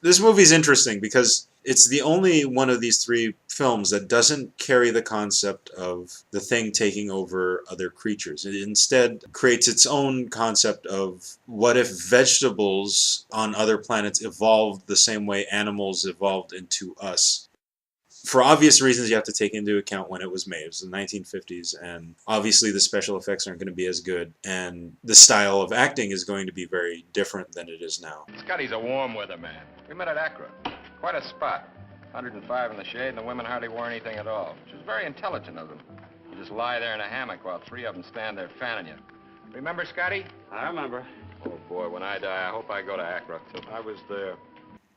This movie's interesting because it's the only one of these three films that doesn't carry the concept of the thing taking over other creatures. It instead creates its own concept of what if vegetables on other planets evolved the same way animals evolved into us. For obvious reasons, you have to take into account when it was made. It was the 1950s, and obviously the special effects aren't going to be as good, and the style of acting is going to be very different than it is now. Scotty's a warm weather man. We met at Accra. Quite a spot. 105 in the shade, and the women hardly wore anything at all. Which was very intelligent of them. You just lie there in a hammock while three of them stand there fanning you. Remember, Scotty? I remember. Oh, boy, when I die, I hope I go to Accra. I was there.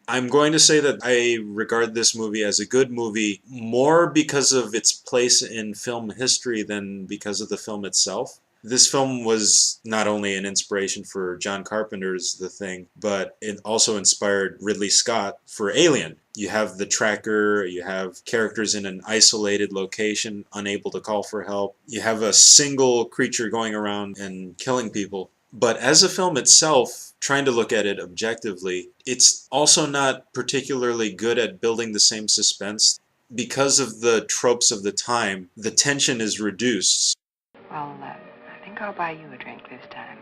I'm going to say that I regard this movie as a good movie more because of its place in film history than because of the film itself. This film was not only an inspiration for John Carpenter's The Thing, but it also inspired Ridley Scott for Alien. You have the tracker, you have characters in an isolated location, unable to call for help. You have a single creature going around and killing people. But as a film itself, trying to look at it objectively, it's also not particularly good at building the same suspense. Because of the tropes of the time, the tension is reduced. Well, I think I'll buy you a drink this time.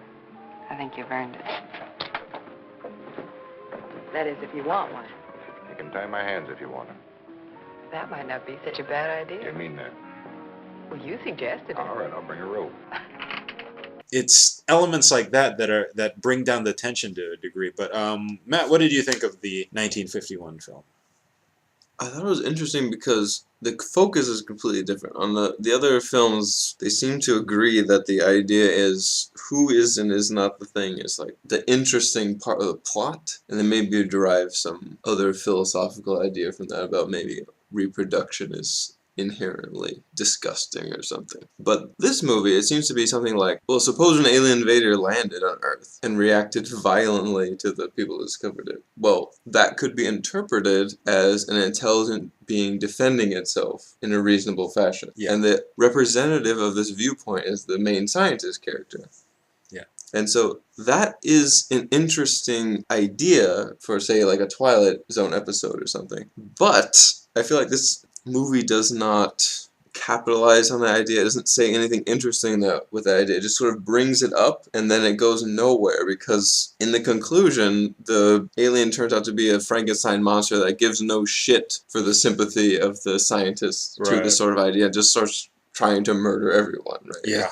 I think you've earned it. That is, if you want one. You can tie my hands if you want to. That might not be such a bad idea. You mean that? Well, you suggested it. All right, I'll bring a rope. It's elements like that bring down the tension to a degree. But Matt, what did you think of the 1951 film? I thought it was interesting because the focus is completely different. On the other films, they seem to agree that the idea is who is and is not the thing is like the interesting part of the plot, and then maybe you derive some other philosophical idea from that about maybe reproduction is inherently disgusting or something. But this movie, it seems to be something like, well, suppose an alien invader landed on Earth and reacted violently to the people who discovered it. Well, that could be interpreted as an intelligent being defending itself in a reasonable fashion. Yeah. And the representative of this viewpoint is the main scientist character. Yeah. And so that is an interesting idea for, say, like a Twilight Zone episode or something. But I feel like this movie does not capitalize on that idea. It doesn't say anything interesting with that idea. It just sort of brings it up and then it goes nowhere because in the conclusion, the alien turns out to be a Frankenstein monster that gives no shit for the sympathy of the scientists to this sort of idea and just starts trying to murder everyone, right? Yeah.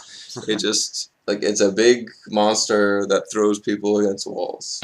It just, like, it's a big monster that throws people against walls.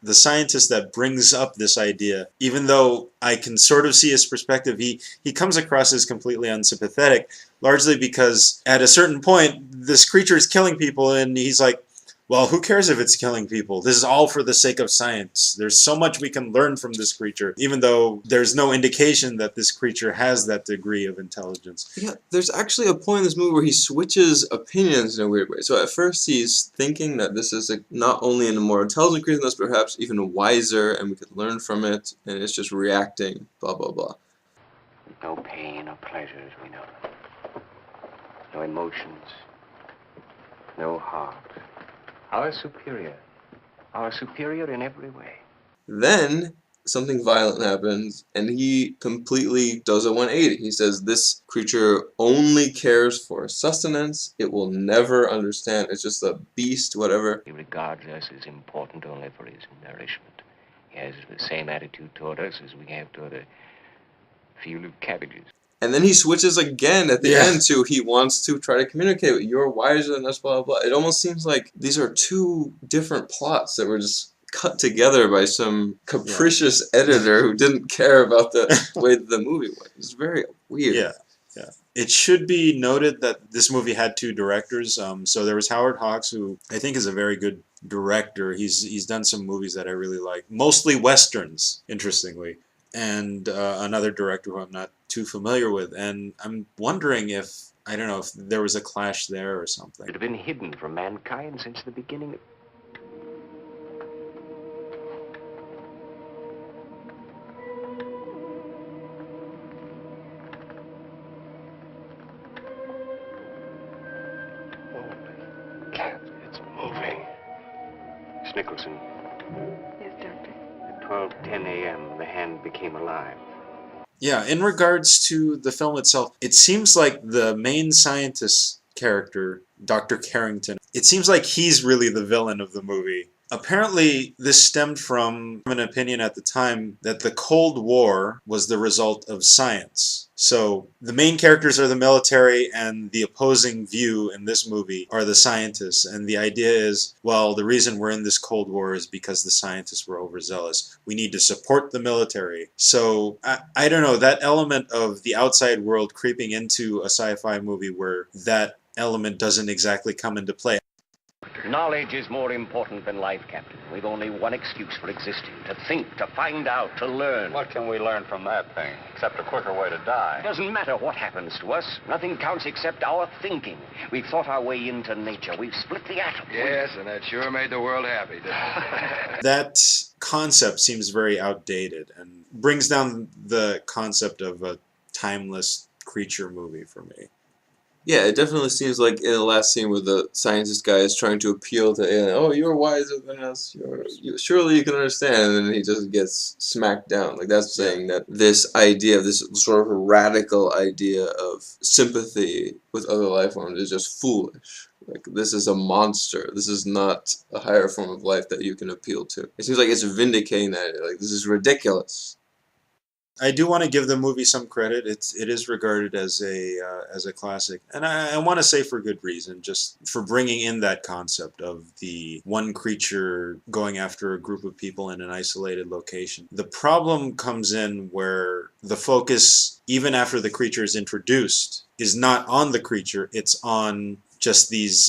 The scientist that brings up this idea, even though I can sort of see his perspective, he comes across as completely unsympathetic, largely because at a certain point, this creature is killing people, and he's like, well, who cares if it's killing people? This is all for the sake of science. There's so much we can learn from this creature, even though there's no indication that this creature has that degree of intelligence. Yeah, there's actually a point in this movie where he switches opinions in a weird way. So at first he's thinking that this is not only a more intelligent creature than us, but perhaps even wiser, and we could learn from it, and it's just reacting, blah, blah, blah. No pain or pleasures, we know. No emotions. No heart. Our superior in every way. Then something violent happens, and he completely does a 180. He says this creature only cares for sustenance. It will never understand. It's just a beast, whatever. He regards us as important only for his nourishment. He has the same attitude toward us as we have toward a field of cabbages. And then he switches again at the end to he wants to try to communicate with you. You're wiser than us, blah, blah, blah. It almost seems like these are two different plots that were just cut together by some capricious editor who didn't care about the way the movie went. It's very weird. Yeah, yeah. It should be noted that this movie had two directors. So there was Howard Hawks, who I think is a very good director. He's done some movies that I really like, mostly westerns, interestingly. And another director who I'm not too familiar with. And I'm wondering if, I don't know, if there was a clash there or something. It had been hidden from mankind since the beginning. Miss Nicholson, Yes, Doctor. at 12:10 a.m., the hand became alive. Yeah, in regards to the film itself, it seems like the main scientist character, Dr. Carrington, it seems like he's really the villain of the movie. Apparently, this stemmed from an opinion at the time that the Cold War was the result of science. So the main characters are the military, and the opposing view in this movie are the scientists. And the idea is, well, the reason we're in this Cold War is because the scientists were overzealous. We need to support the military. So I don't know, that element of the outside world creeping into a sci-fi movie where that element doesn't exactly come into play. Knowledge is more important than life, Captain. We've only one excuse for existing: to think, to find out, to learn. What can we learn from that thing, except a quicker way to die? It doesn't matter what happens to us. Nothing counts except our thinking. We've thought our way into nature. We've split the atom. Yes, and that sure made the world happy, didn't it? That concept seems very outdated and brings down the concept of a timeless creature movie for me. Yeah, it definitely seems like in the last scene where the scientist guy is trying to appeal to alien, oh, you're wiser than us, surely you can understand, and then he just gets smacked down. Like, that's saying that this idea, this sort of radical idea of sympathy with other life forms is just foolish. Like, this is a monster. This is not a higher form of life that you can appeal to. It seems like it's vindicating that, like, this is ridiculous. I do want to give the movie some credit. It is regarded as a classic, and I want to say for good reason, just for bringing in that concept of the one creature going after a group of people in an isolated location. The problem comes in where the focus, even after the creature is introduced, is not on the creature, it's on just these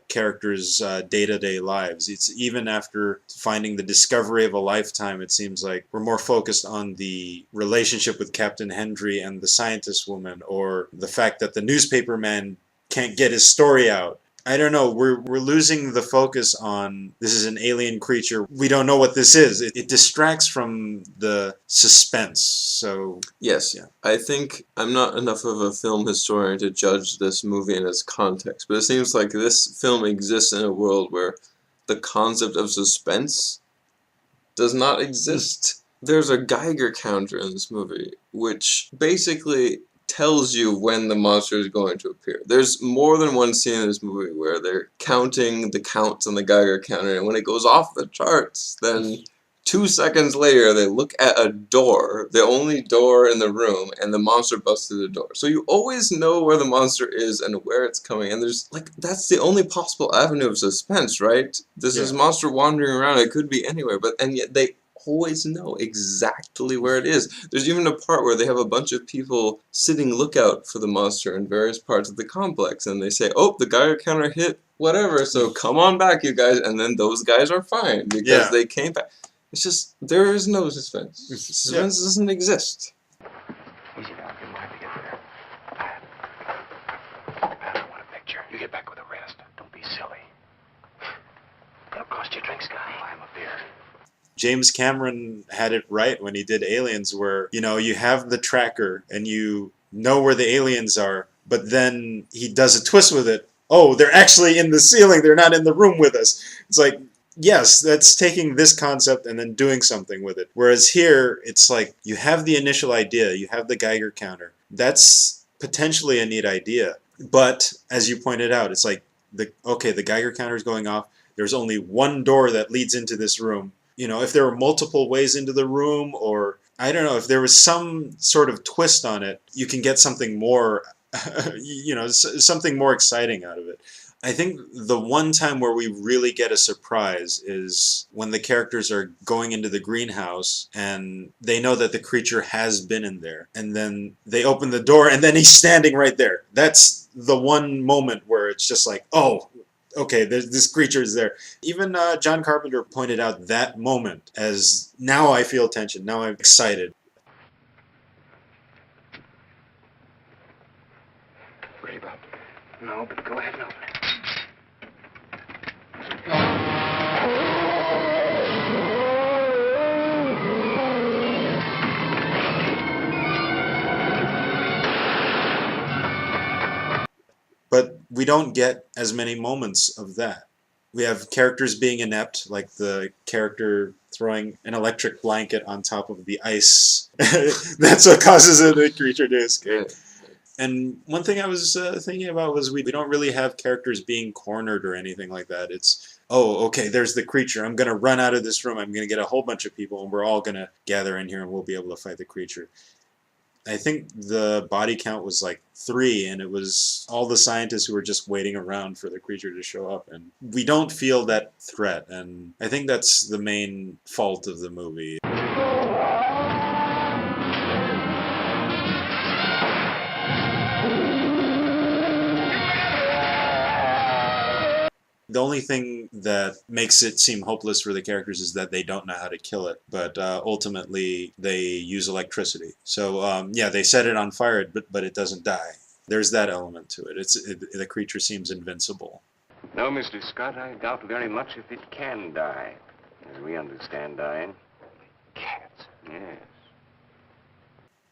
characters' day-to-day lives. It's even after finding the discovery of a lifetime, it seems like we're more focused on the relationship with Captain Hendry and the scientist woman, or the fact that the newspaper man can't get his story out. I don't know, we're losing the focus on this is an alien creature. We don't know what this is. It distracts from the suspense. So yes, yeah. I think I'm not enough of a film historian to judge this movie in its context, but it seems like this film exists in a world where the concept of suspense does not exist. There's a Geiger counter in this movie, which basically tells you when the monster is going to appear. There's more than one scene in this movie where they're counting the counts on the Geiger counter, and when it goes off the charts, then 2 seconds later they look at a door, the only door in the room, and the monster busts through the door. So you always know where the monster is and where it's coming, and there's, like, that's the only possible avenue of suspense, right? This is monster wandering around, it could be anywhere, and yet they always know exactly where it is. There's even a part where they have a bunch of people sitting lookout for the monster in various parts of the complex, and they say, oh, the Geiger counter hit whatever, so come on back, you guys, and then those guys are fine because they came back. It's just, there is no suspense. Suspense doesn't exist. Easy now, give him time to get there. Pat, I want a picture. You get back with the rest. Don't be silly. It'll cost you drinks, guy. Buy him a beer. James Cameron had it right when he did Aliens, where, you know, you have the tracker and you know where the aliens are, but then he does a twist with it. Oh, they're actually in the ceiling, they're not in the room with us. It's like, yes, that's taking this concept and then doing something with it. Whereas here, it's like, you have the initial idea, you have the Geiger counter. That's potentially a neat idea. But, as you pointed out, it's like, the Geiger counter is going off, there's only one door that leads into this room. You know, if there were multiple ways into the room, or, I don't know, if there was some sort of twist on it, you can get something more, you know, something more exciting out of it. I think the one time where we really get a surprise is when the characters are going into the greenhouse and they know that the creature has been in there. And then they open the door and then he's standing right there. That's the one moment where it's just like, oh, okay, this creature is there. Even John Carpenter pointed out that moment as, now I feel tension, now I'm excited. Ready, Bob? No, but go ahead and open it. But we don't get as many moments of that. We have characters being inept, like the character throwing an electric blanket on top of the ice. That's what causes the creature to escape. And one thing I was thinking about was we don't really have characters being cornered or anything like that. It's, oh, okay, there's the creature. I'm going to run out of this room. I'm going to get a whole bunch of people, and we're all going to gather in here, and we'll be able to fight the creature. I think the body count was like 3, and it was all the scientists who were just waiting around for the creature to show up. And we don't feel that threat, and I think that's the main fault of the movie. The only thing that makes it seem hopeless for the characters is that they don't know how to kill it, but ultimately they use electricity. So yeah, they set it on fire, but it doesn't die. There's that element to it. The creature seems invincible. No, Mr. Scott, I doubt very much if it can die, as we understand dying. Cats. Yes.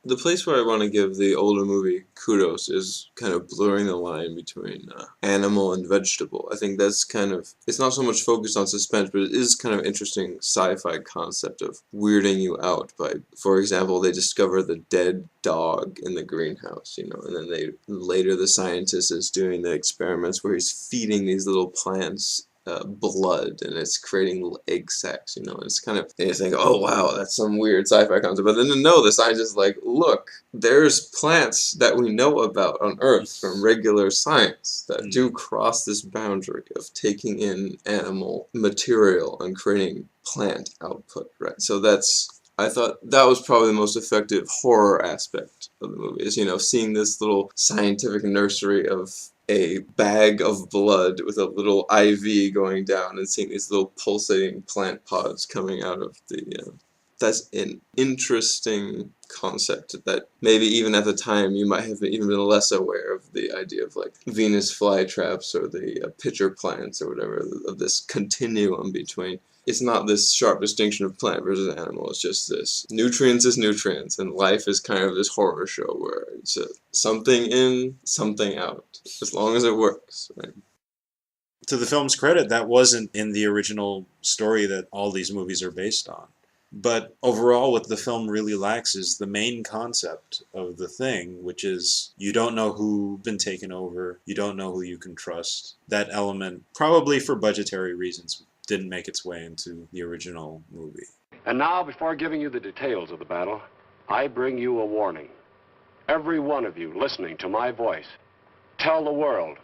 The place where I want to give the older movie kudos is kind of blurring the line between animal and vegetable. I think that's kind of, it's not so much focused on suspense, but it is kind of interesting sci-fi concept of weirding you out by, for example, they discover the dead dog in the greenhouse, you know, and then later the scientist is doing the experiments where he's feeding these little plants blood, and it's creating little egg sacs, you know. It's kind of, and you think, oh wow, that's some weird sci-fi concept, but then no, the scientist is like, look, there's plants that we know about on Earth from regular science that do cross this boundary of taking in animal material and creating plant output, right? So that's, I thought that was probably the most effective horror aspect of the movie, is, you know, seeing this little scientific nursery of a bag of blood with a little IV going down and seeing these little pulsating plant pods coming out of the, that's an interesting concept that maybe even at the time you might have even been less aware of, the idea of like Venus flytraps or the pitcher plants or whatever, of this continuum between, it's not this sharp distinction of plant versus animal, it's just this nutrients is nutrients, and life is kind of this horror show where it's something in, something out, as long as it works, right? To the film's credit, that wasn't in the original story that all these movies are based on. But overall, what the film really lacks is the main concept of the thing, which is you don't know who's been taken over, you don't know who you can trust. That element, probably for budgetary reasons, didn't make its way into the original movie. And now, before giving you the details of the battle, I bring you a warning. Every one of you listening to my voice, tell the world,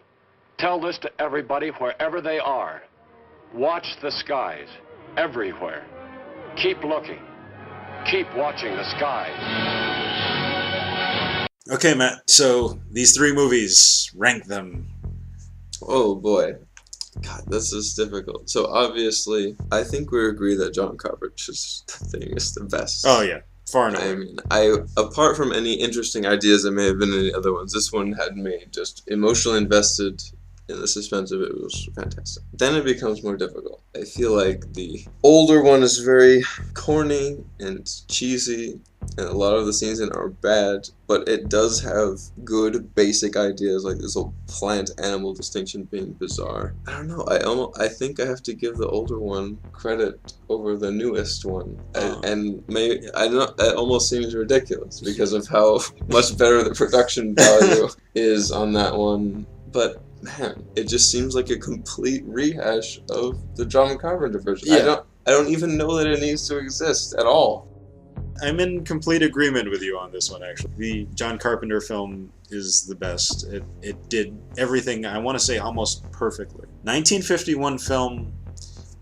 tell this to everybody wherever they are. Watch the skies, everywhere. Keep looking. Keep watching the skies. Okay, Matt, so these 3 movies, rank them. Oh boy. God, this is difficult. So obviously, I think we agree that John Carpenter's thing is the best. Oh yeah, far and away. I mean, apart from any interesting ideas that may have been in the other ones, this one had me just emotionally invested in the suspense of it. It was fantastic. Then it becomes more difficult. I feel like the older one is very corny and cheesy, and a lot of the scenes in it are bad, but it does have good basic ideas, like this whole plant-animal distinction being bizarre. I don't know, I think I have to give the older one credit over the newest one, and maybe, I don't know, it almost seems ridiculous because of how much better the production value is on that one, but man, it just seems like a complete rehash of the John Carpenter version. Yeah. I don't even know that it needs to exist at all. I'm in complete agreement with you on this one, actually. The John Carpenter film is the best. It did everything, I want to say, almost perfectly. 1951 film,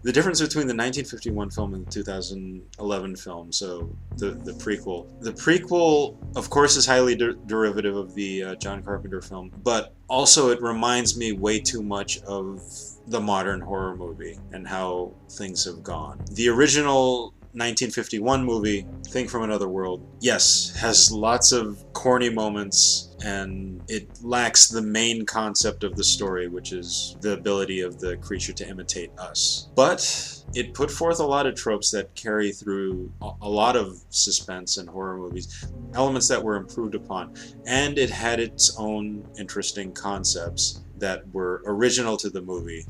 the difference between the 1951 film and the 2011 film, so the prequel. The prequel, of course, is highly derivative of the John Carpenter film, but also it reminds me way too much of the modern horror movie and how things have gone. The original 1951 movie, Thing from Another World, yes, has lots of corny moments, and it lacks the main concept of the story, which is the ability of the creature to imitate us. But it put forth a lot of tropes that carry through a lot of suspense and horror movies, elements that were improved upon, and it had its own interesting concepts that were original to the movie.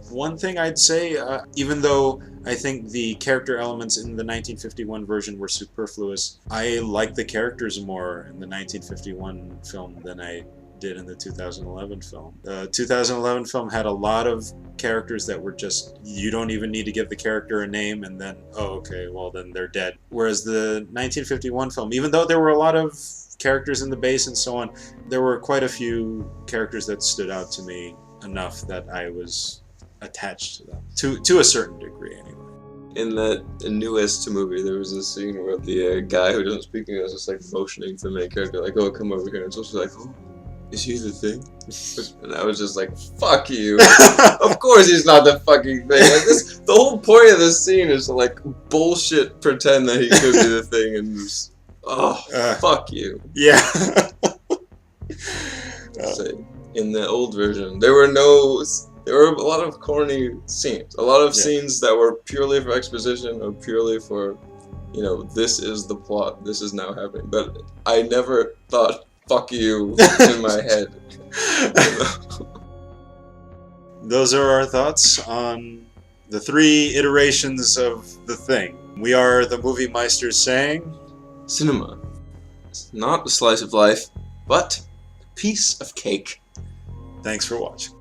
One thing I'd say, even though I think the character elements in the 1951 version were superfluous, I like the characters more in the 1951 film than I did in the 2011 film. The 2011 film had a lot of characters that were just, you don't even need to give the character a name and then, oh, okay, well then they're dead. Whereas the 1951 film, even though there were a lot of characters in the base and so on, there were quite a few characters that stood out to me enough that I was attached to them, to a certain degree anyway. In that newest movie, there was a scene where the guy who doesn't speak English was like motioning to the main character, like, oh, come over here. And so she's like, oh, is he the thing? And I was just like, fuck you. Of course he's not the fucking thing. Like this, the whole point of this scene is to like bullshit pretend that he could be the thing and just, fuck you. Yeah. So, in the old version, there were a lot of corny scenes. A lot of scenes that were purely for exposition or purely for, you know, this is the plot, this is now happening. But I never thought, fuck you, in my head. Those are our thoughts on the 3 iterations of The Thing. We are the Movie Meisters saying, Cinema is not a slice of life, but a piece of cake. Thanks for watching.